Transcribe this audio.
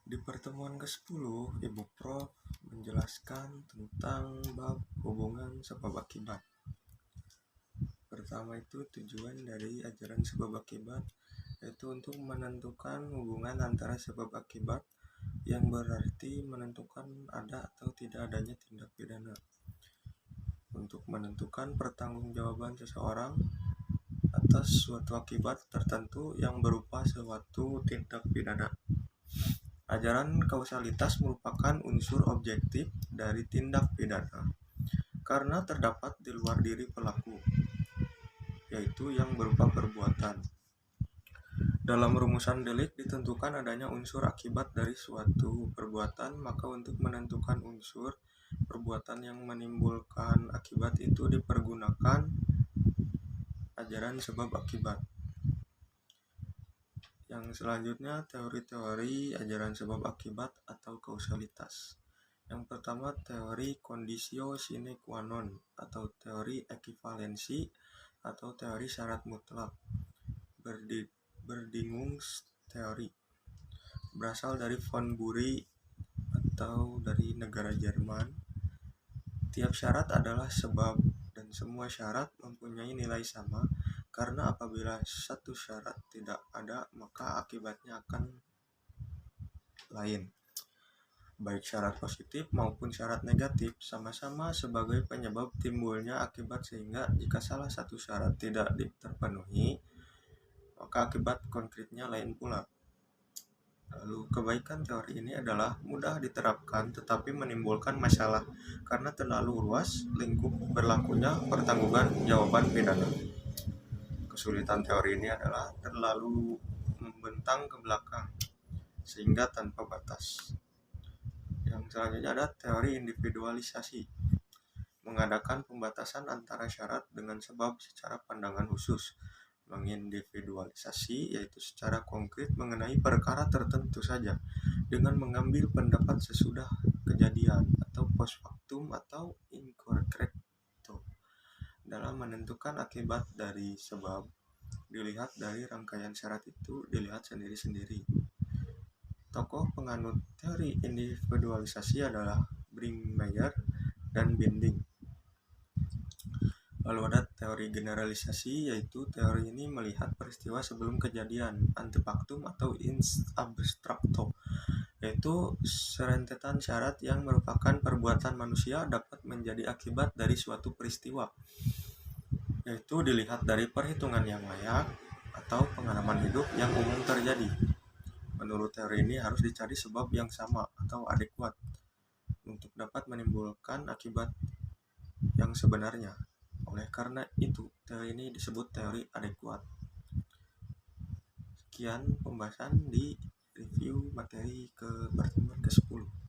Di pertemuan ke-10, Ibu Prof menjelaskan tentang bab hubungan sebab akibat. Pertama itu tujuan dari ajaran sebab akibat, yaitu untuk menentukan hubungan antara sebab akibat, yang berarti menentukan ada atau tidak adanya tindak pidana. Untuk menentukan pertanggungjawaban seseorang atas suatu akibat tertentu yang berupa suatu tindak pidana. Ajaran kausalitas merupakan unsur objektif dari tindak pidana karena terdapat di luar diri pelaku, yaitu yang berupa perbuatan. Dalam rumusan delik ditentukan adanya unsur akibat dari suatu perbuatan, maka untuk menentukan unsur perbuatan yang menimbulkan akibat itu dipergunakan ajaran sebab akibat. Yang selanjutnya teori-teori ajaran sebab akibat atau kausalitas. Yang pertama teori conditio sine qua non atau teori ekivalensi atau teori syarat mutlak. Berdingungs teori berasal dari von Bury atau dari negara Jerman. Tiap syarat adalah sebab dan semua syarat mempunyai nilai sama, karena apabila satu syarat tidak ada maka akibatnya akan lain. Baik syarat positif maupun syarat negatif sama-sama sebagai penyebab timbulnya akibat, sehingga jika salah satu syarat tidak terpenuhi maka akibat konkretnya lain pula. Lalu kebaikan teori ini adalah mudah diterapkan tetapi menimbulkan masalah karena terlalu luas lingkup berlakunya pertanggungan jawaban pidana. Kesulitan teori ini adalah terlalu membentang ke belakang sehingga tanpa batas. Yang selanjutnya ada teori individualisasi, mengadakan pembatasan antara syarat dengan sebab secara pandangan khusus. Mengindividualisasi yaitu secara konkret mengenai perkara tertentu saja dengan mengambil pendapat sesudah kejadian atau post factum atau in concreto. Dalam menentukan akibat dari sebab dilihat dari rangkaian syarat itu dilihat sendiri-sendiri. Tokoh penganut teori individualisasi adalah Brinkmeyer dan Binding. Lalu ada teori generalisasi, yaitu teori ini melihat peristiwa sebelum kejadian, antefaktum atau in abstracto, yaitu serentetan syarat yang merupakan perbuatan manusia dapat menjadi akibat dari suatu peristiwa, yaitu dilihat dari perhitungan yang layak atau pengalaman hidup yang umum terjadi. Menurut teori ini harus dicari sebab yang sama atau adekuat untuk dapat menimbulkan akibat yang sebenarnya. Oleh karena itu, teori ini disebut teori adekuat. Sekian pembahasan di review materi ke pertemuan ke-10.